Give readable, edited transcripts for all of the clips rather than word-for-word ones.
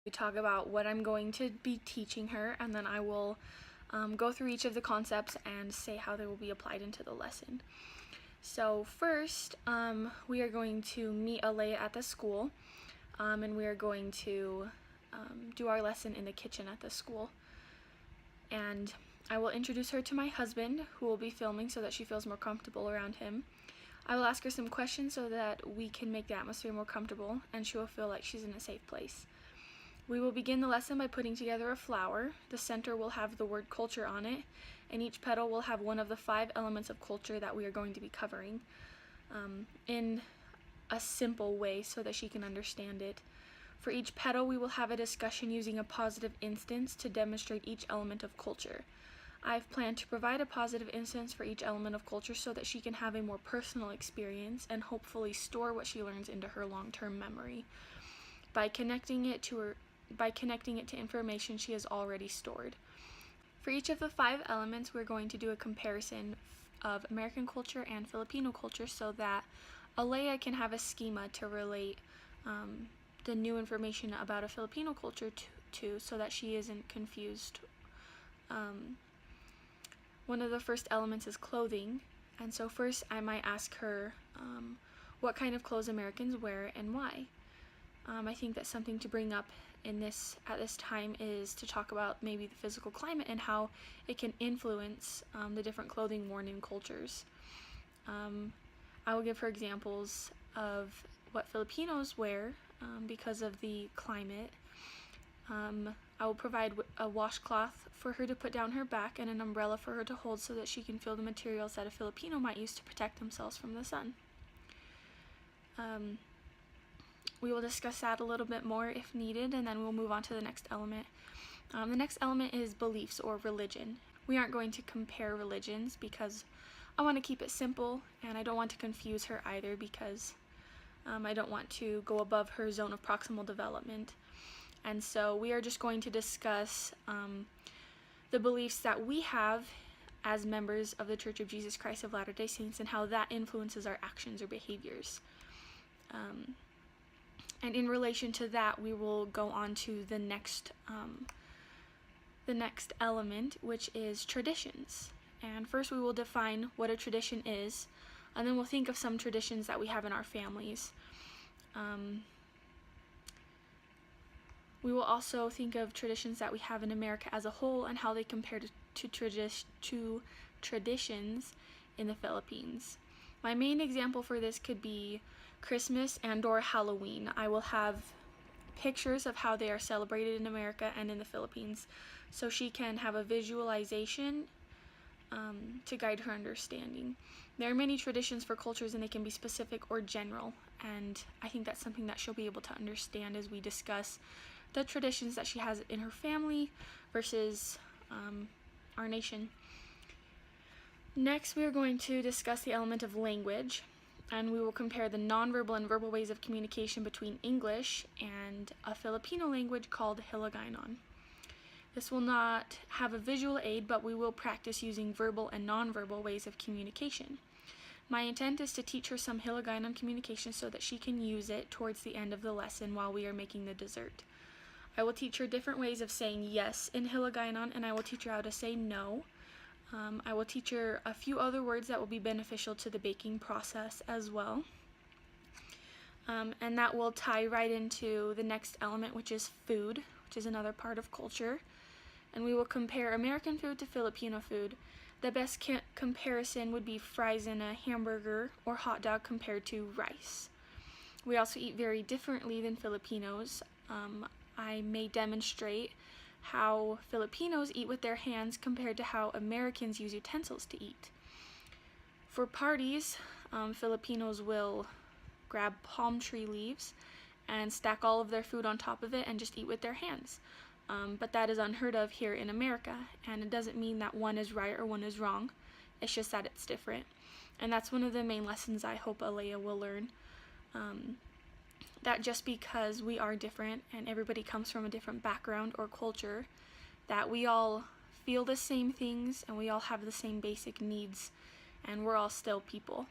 talk about what I'm going to be teaching her, and then I will go through each of the concepts and say how they will be applied into the lesson. So first, we are going to meet Alea at the school, and we are going to do our lesson in the kitchen at the school. And I will introduce her to my husband, who will be filming so that she feels more comfortable around him. I will ask her some questions so that we can make the atmosphere more comfortable and she will feel like she's in a safe place. We will begin the lesson by putting together a flower. The center will have the word culture on it, and each petal will have one of the 5 elements of culture that we are going to be covering in a simple way so that she can understand it. For each petal, we will have a discussion using a positive instance to demonstrate each element of culture. I've planned to provide a positive instance for each element of culture so that she can have a more personal experience and hopefully store what she learns into her long-term memory by connecting it to information she has already stored. For each of the 5 elements, we're going to do a comparison of American culture and Filipino culture so that Alea can have a schema to relate the new information about a Filipino culture to so that she isn't confused. One of the first elements is clothing, and so first I might ask her what kind of clothes Americans wear and why. I think that something to bring up at this time is to talk about maybe the physical climate and how it can influence the different clothing worn in cultures. I will give her examples of what Filipinos wear because of the climate. I will provide a washcloth for her to put down her back and an umbrella for her to hold so that she can feel the materials that a Filipino might use to protect themselves from the sun. We will discuss that a little bit more if needed, and then we'll move on to the next element. The next element is beliefs or religion. We aren't going to compare religions because I want to keep it simple, and I don't want to confuse her either because I don't want to go above her zone of proximal development. And so we are just going to discuss the beliefs that we have as members of the Church of Jesus Christ of Latter-day Saints and how that influences our actions or behaviors. And in relation to that, we will go on to the next element, which is traditions. And first we will define what a tradition is, and then we'll think of some traditions that we have in our families. We will also think of traditions that we have in America as a whole and how they compare to traditions in the Philippines. My main example for this could be Christmas and/or Halloween. I will have pictures of how they are celebrated in America and in the Philippines so she can have a visualization to guide her understanding. There are many traditions for cultures and they can be specific or general, and I think that's something that she'll be able to understand as we discuss the traditions that she has in her family versus our nation. Next, we are going to discuss the element of language, and we will compare the nonverbal and verbal ways of communication between English and a Filipino language called Hiligaynon. This will not have a visual aid, but we will practice using verbal and nonverbal ways of communication. My intent is to teach her some Hiligaynon communication so that she can use it towards the end of the lesson while we are making the dessert. I will teach her different ways of saying yes in Hiligaynon, and I will teach her how to say no. I will teach her a few other words that will be beneficial to the baking process as well. And that will tie right into the next element, which is food, which is another part of culture. And we will compare American food to Filipino food. The best comparison would be fries in a hamburger or hot dog compared to rice. We also eat very differently than Filipinos. I may demonstrate how Filipinos eat with their hands compared to how Americans use utensils to eat. For parties, Filipinos will grab palm tree leaves and stack all of their food on top of it and just eat with their hands. But that is unheard of here in America, and it doesn't mean that one is right or one is wrong. It's just that it's different. And that's one of the main lessons I hope Alea will learn. That just because we are different and everybody comes from a different background or culture, that we all feel the same things and we all have the same basic needs and we're all still people.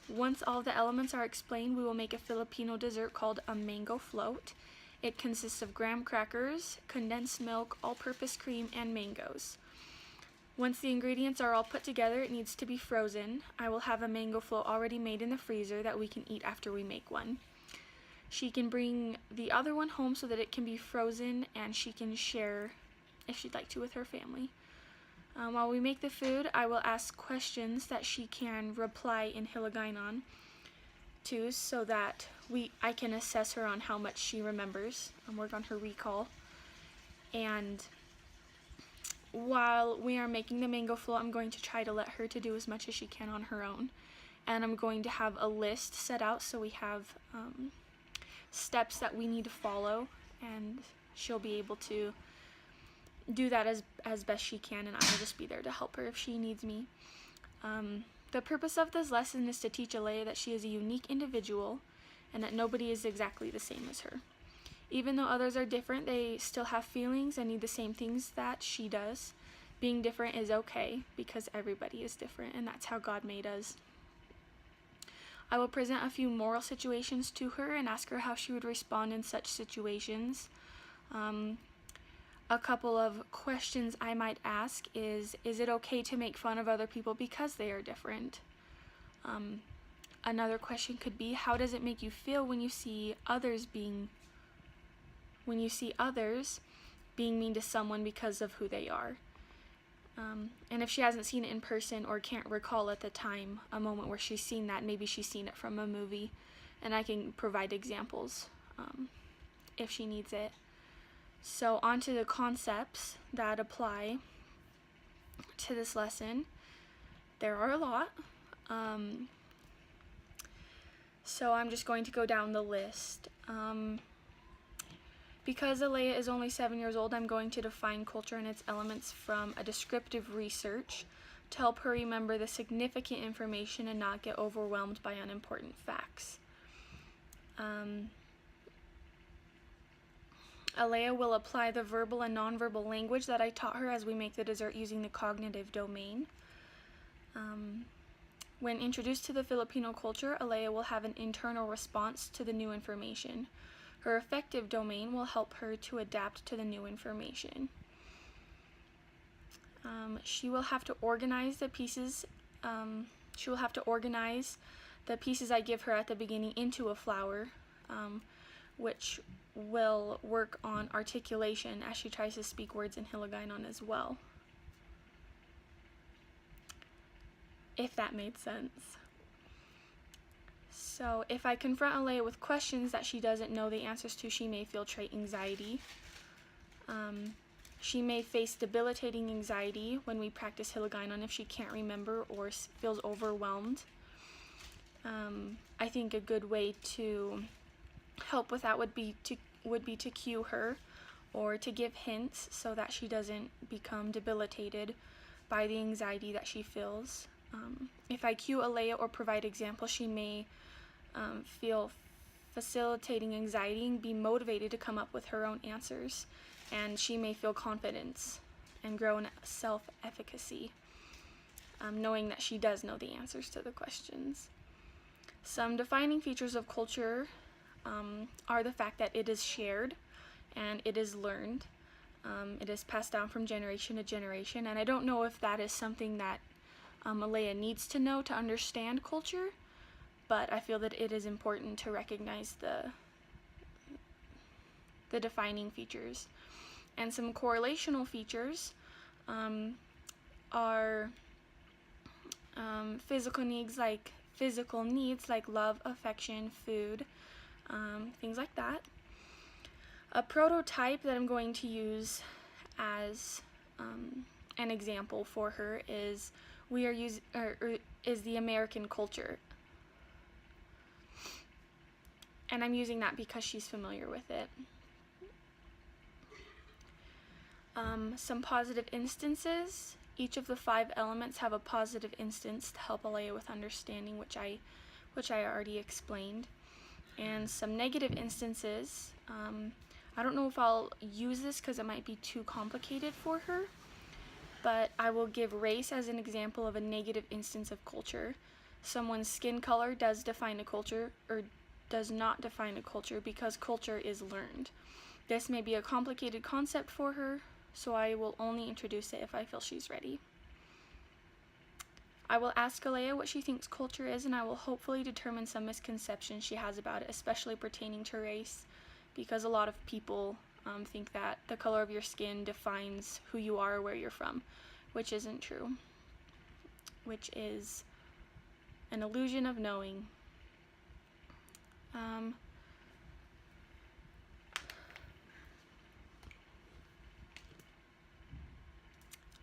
Once all the elements are explained, we will make a Filipino dessert called a mango float. It consists of graham crackers, condensed milk, all-purpose cream, and mangoes. Once the ingredients are all put together, it needs to be frozen. I will have a mango float already made in the freezer that we can eat after we make one. She can bring the other one home so that it can be frozen and she can share if she'd like to with her family. While we make the food, I will ask questions that she can reply in Hiligaynon to so that I can assess her on how much she remembers and work on her recall. And while we are making the mango float, I'm going to try to let her to do as much as she can on her own. And I'm going to have a list set out so we have steps that we need to follow, and she'll be able to do that as best she can, and I will just be there to help her if she needs me. The purpose of this lesson is to teach Alea that she is a unique individual and that nobody is exactly the same as her. Even though others are different, they still have feelings and need the same things that she does. Being different is okay because everybody is different, and that's how God made us. I will present a few moral situations to her and ask her how she would respond in such situations. A couple of questions I might ask is it okay to make fun of other people because they are different? Another question could be, how does it make you feel when you see others being mean to someone because of who they are? And if she hasn't seen it in person or can't recall at the time a moment where she's seen that, maybe she's seen it from a movie, and I can provide examples if she needs it. So on to the concepts that apply to this lesson. There are a lot. So I'm just going to go down the list. Because Alea is only 7 years old, I'm going to define culture and its elements from a descriptive research to help her remember the significant information and not get overwhelmed by unimportant facts. Alea will apply the verbal and nonverbal language that I taught her as we make the dessert using the cognitive domain. When introduced to the Filipino culture, Alea will have an internal response to the new information. Her affective domain will help her to adapt to the new information. She will have to organize the pieces. I give her at the beginning into a flower, which will work on articulation as she tries to speak words in Hiligaynon as well. If that made sense. So if I confront Alea with questions that she doesn't know the answers to, she may feel trait anxiety. She may face debilitating anxiety when we practice Hiligaynon if she can't remember or feels overwhelmed. I think a good way to help with that would be to cue her or to give hints so that she doesn't become debilitated by the anxiety that she feels. If I cue Alea or provide examples, she may feel facilitating anxiety and be motivated to come up with her own answers, and she may feel confidence and grow in self-efficacy, knowing that she does know the answers to the questions. Some defining features of culture are the fact that it is shared and it is learned. It is passed down from generation to generation, and I don't know if that is something that Alea needs to know to understand culture, but I feel that it is important to recognize the defining features. And some correlational features are physical needs like love, affection, food, things like that. A prototype that I'm going to use as an example for her is is the American culture. And I'm using that because she's familiar with it. Some positive instances. Each of the 5 elements have a positive instance to help Alea with understanding, which I already explained. And some negative instances. I don't know if I'll use this because it might be too complicated for her, but I will give race as an example of a negative instance of culture. someone's skin color does define a culture or does not define a culture because culture is learned. This may be a complicated concept for her, so I will only introduce it if I feel she's ready. I will ask Alea what she thinks culture is, and I will hopefully determine some misconceptions she has about it, especially pertaining to race, because a lot of people think that the color of your skin defines who you are or where you're from, which isn't true, which is an illusion of knowing.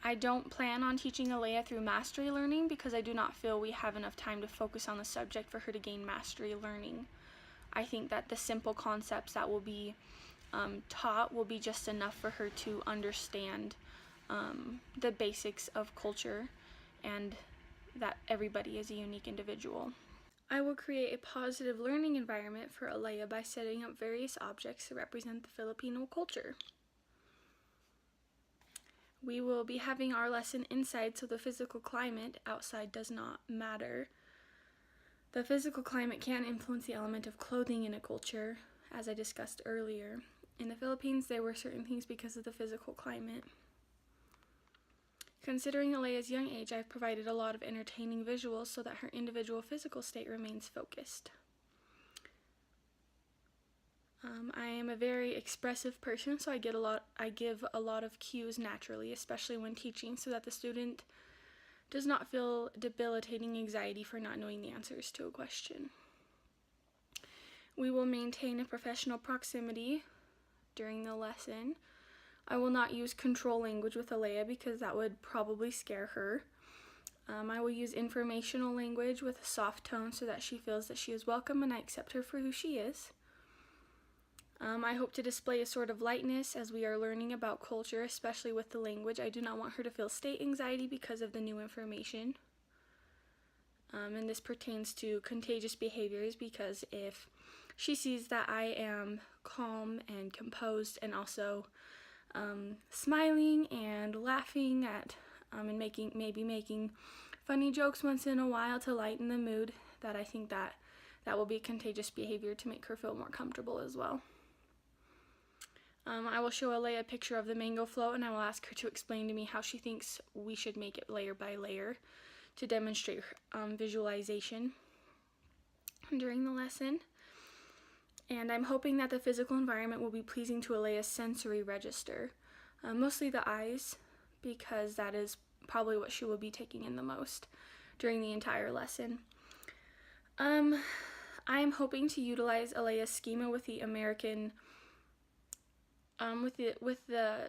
I don't plan on teaching Alea through mastery learning because I do not feel we have enough time to focus on the subject for her to gain mastery learning. I think that the simple concepts that will be taught will be just enough for her to understand the basics of culture and that everybody is a unique individual. I will create a positive learning environment for Alea by setting up various objects to represent the Filipino culture. We will be having our lesson inside, so the physical climate outside does not matter. The physical climate can influence the element of clothing in a culture, as I discussed earlier. In the Philippines, there were certain things because of the physical climate. Considering Alea's young age, I've provided a lot of entertaining visuals so that her individual physical state remains focused. I am a very expressive person, so I give a lot of cues naturally, especially when teaching, so that the student does not feel debilitating anxiety for not knowing the answers to a question. We will maintain a professional proximity during the lesson. I will not use control language with Alea because that would probably scare her. I will use informational language with a soft tone so that she feels that she is welcome and I accept her for who she is. I hope to display a sort of lightness as we are learning about culture, especially with the language. I do not want her to feel state anxiety because of the new information. And this pertains to contagious behaviors, because if she sees that I am calm and composed and also smiling and laughing at and maybe making funny jokes once in a while to lighten the mood, that I think that will be contagious behavior to make her feel more comfortable as well. I will show Alea a picture of the mango float, and I will ask her to explain to me how she thinks we should make it layer by layer to demonstrate visualization during the lesson. And I'm hoping that the physical environment will be pleasing to Alea's sensory register, mostly the eyes, because that is probably what she will be taking in the most during the entire lesson. I am hoping to utilize Alea's schema with the with the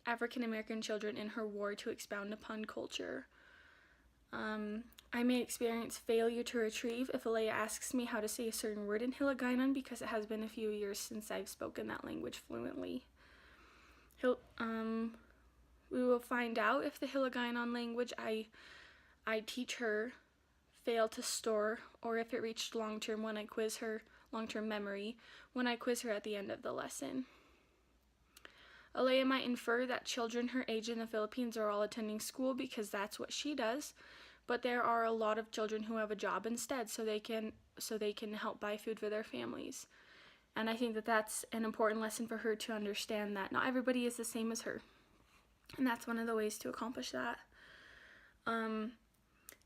African American children in her ward to expound upon culture. I may experience failure to retrieve if Alea asks me how to say a certain word in Hiligaynon, because it has been a few years since I've spoken that language fluently. We will find out if the Hiligaynon language I teach her failed to store, or if it reached long-term memory when I quiz her at the end of the lesson. Alea might infer that children her age in the Philippines are all attending school because that's what she does, but there are a lot of children who have a job instead, so they can help buy food for their families. And I think that that's an important lesson for her to understand, that not everybody is the same as her. And that's one of the ways to accomplish that.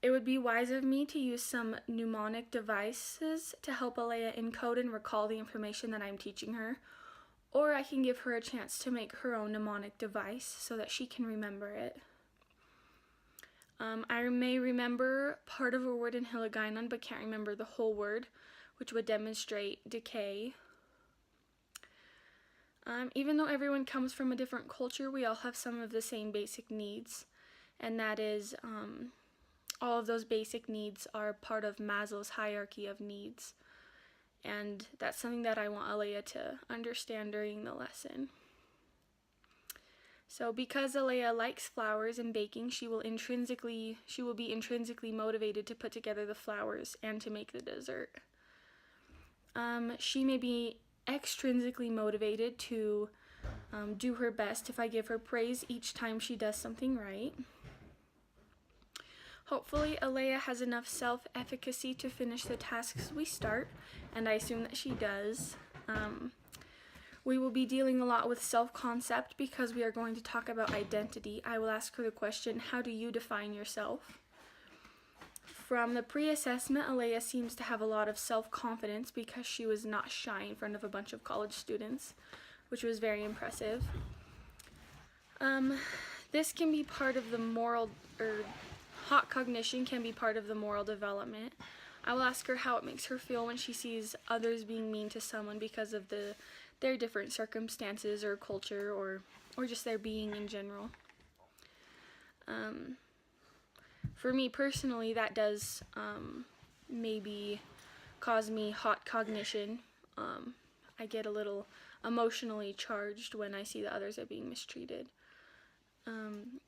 It would be wise of me to use some mnemonic devices to help Alea encode and recall the information that I'm teaching her. Or I can give her a chance to make her own mnemonic device so that she can remember it. I may remember part of a word in Hiligaynon but can't remember the whole word, which would demonstrate decay. Even though everyone comes from a different culture, we all have some of the same basic needs, and that is all of those basic needs are part of Maslow's hierarchy of needs. And that's something that I want Alea to understand during the lesson. So because Alea likes flowers and baking, she will be intrinsically motivated to put together the flowers and to make the dessert. She may be extrinsically motivated to do her best if I give her praise each time she does something right. Hopefully, Alea has enough self-efficacy to finish the tasks we start, and I assume that she does. We will be dealing a lot with self-concept because we are going to talk about identity. I will ask her the question, how do you define yourself? From the pre-assessment, Alea seems to have a lot of self-confidence because she was not shy in front of a bunch of college students, which was very impressive. This can be part of the hot cognition can be part of the moral development. I will ask her how it makes her feel when she sees others being mean to someone because of their different circumstances or culture or just their being in general. For me personally, that does maybe cause me hot cognition. I get a little emotionally charged when I see that others are being mistreated.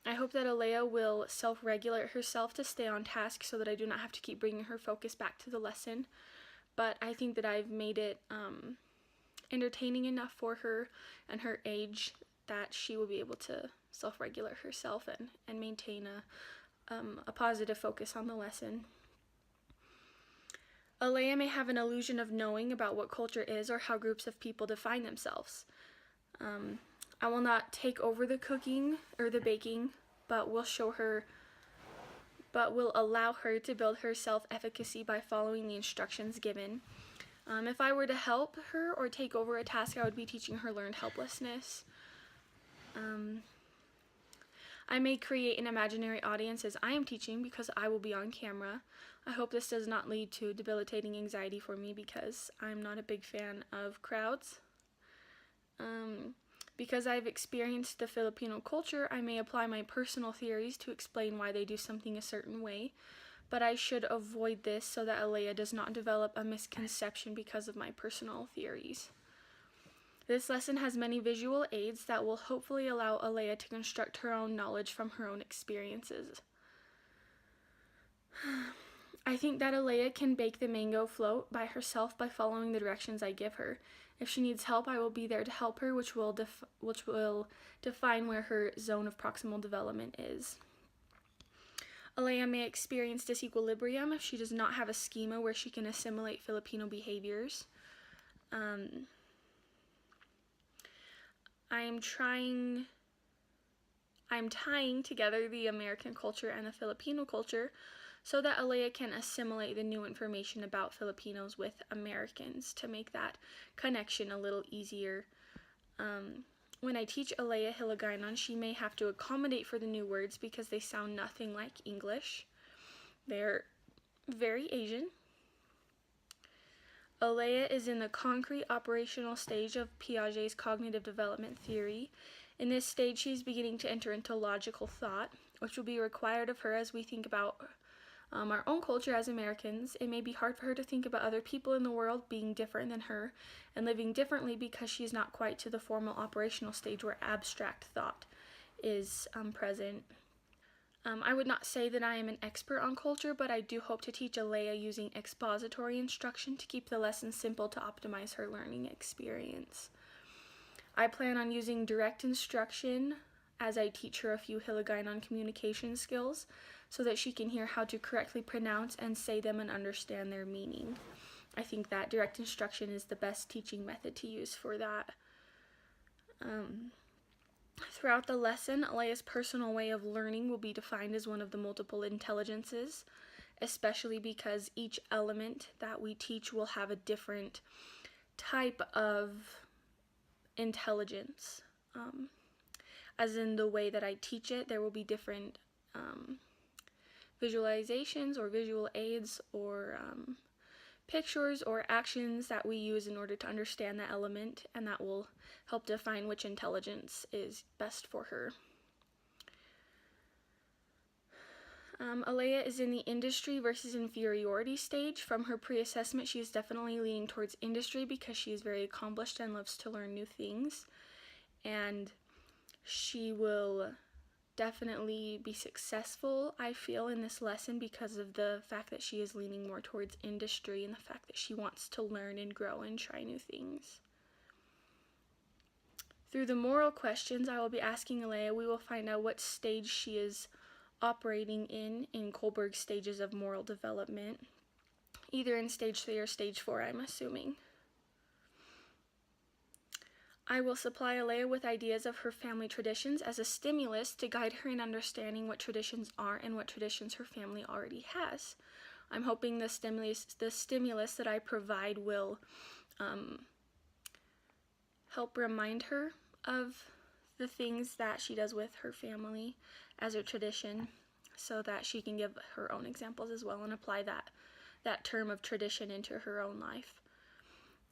I hope that Alea will self-regulate herself to stay on task so that I do not have to keep bringing her focus back to the lesson. But I think that I've made it entertaining enough for her and her age that she will be able to self-regulate herself and maintain a positive focus on the lesson. Alea may have an illusion of knowing about what culture is or how groups of people define themselves. I will not take over the cooking or the baking, but will allow her to build her self-efficacy by following the instructions given. If I were to help her or take over a task, I would be teaching her learned helplessness. I may create an imaginary audience as I am teaching because I will be on camera. I hope this does not lead to debilitating anxiety for me because I'm not a big fan of crowds. Because I've experienced the Filipino culture, I may apply my personal theories to explain why they do something a certain way, but I should avoid this so that Alea does not develop a misconception because of my personal theories. This lesson has many visual aids that will hopefully allow Alea to construct her own knowledge from her own experiences. I think that Alea can bake the mango float by herself by following the directions I give her. If she needs help, I will be there to help her, which will define where her zone of proximal development is. Alea may experience disequilibrium if she does not have a schema where she can assimilate Filipino behaviors. I'm tying together the American culture and the Filipino culture so that Alea can assimilate the new information about Filipinos with Americans to make that connection a little easier. When I teach Alea Hiligaynon, she may have to accommodate for the new words because they sound nothing like English. They're very Asian. Alea is in the concrete operational stage of Piaget's cognitive development theory. In this stage, she is beginning to enter into logical thought, which will be required of her as we think about our own culture as Americans. It may be hard for her to think about other people in the world being different than her and living differently because she is not quite to the formal operational stage where abstract thought is present. I would not say that I am an expert on culture, but I do hope to teach Alea using expository instruction to keep the lesson simple to optimize her learning experience. I plan on using direct instruction as I teach her a few Hiligaynon communication skills so that she can hear how to correctly pronounce and say them and understand their meaning. I think that direct instruction is the best teaching method to use for that. Throughout the lesson, Alea's personal way of learning will be defined as one of the multiple intelligences, especially because each element that we teach will have a different type of intelligence. As in the way that I teach it, there will be different visualizations or visual aids or pictures or actions that we use in order to understand that element, and that will help define which intelligence is best for her. Alea is in the industry versus inferiority stage. From her pre-assessment, she is definitely leaning towards industry because she is very accomplished and loves to learn new things, and she will definitely be successful, I feel, in this lesson because of the fact that she is leaning more towards industry and the fact that she wants to learn and grow and try new things. Through the moral questions I will be asking Alea, we will find out what stage she is operating in Kohlberg's stages of moral development, either in stage 3 or stage 4, I'm assuming. I will supply Alea with ideas of her family traditions as a stimulus to guide her in understanding what traditions are and what traditions her family already has. I'm hoping the stimulus that I provide will help remind her of the things that she does with her family as a tradition, so that she can give her own examples as well and apply that term of tradition into her own life.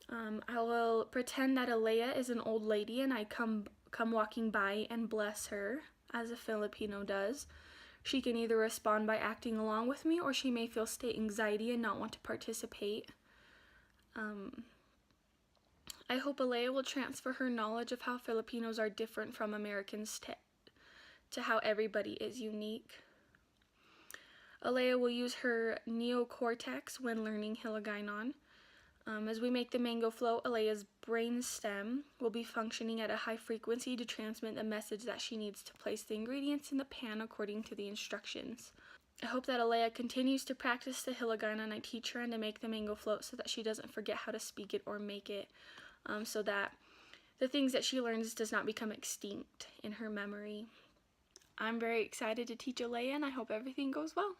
I will pretend that Alea is an old lady and I come walking by and bless her, as a Filipino does. She can either respond by acting along with me, or she may feel state anxiety and not want to participate. I hope Alea will transfer her knowledge of how Filipinos are different from Americans to how everybody is unique. Alea will use her neocortex when learning Hiligaynon. As we make the mango float, Alea's brainstem will be functioning at a high frequency to transmit the message that she needs to place the ingredients in the pan according to the instructions. I hope that Alea continues to practice the Hiligaynon I teach her and to make the mango float so that she doesn't forget how to speak it or make it, so that the things that she learns does not become extinct in her memory. I'm very excited to teach Alea, and I hope everything goes well.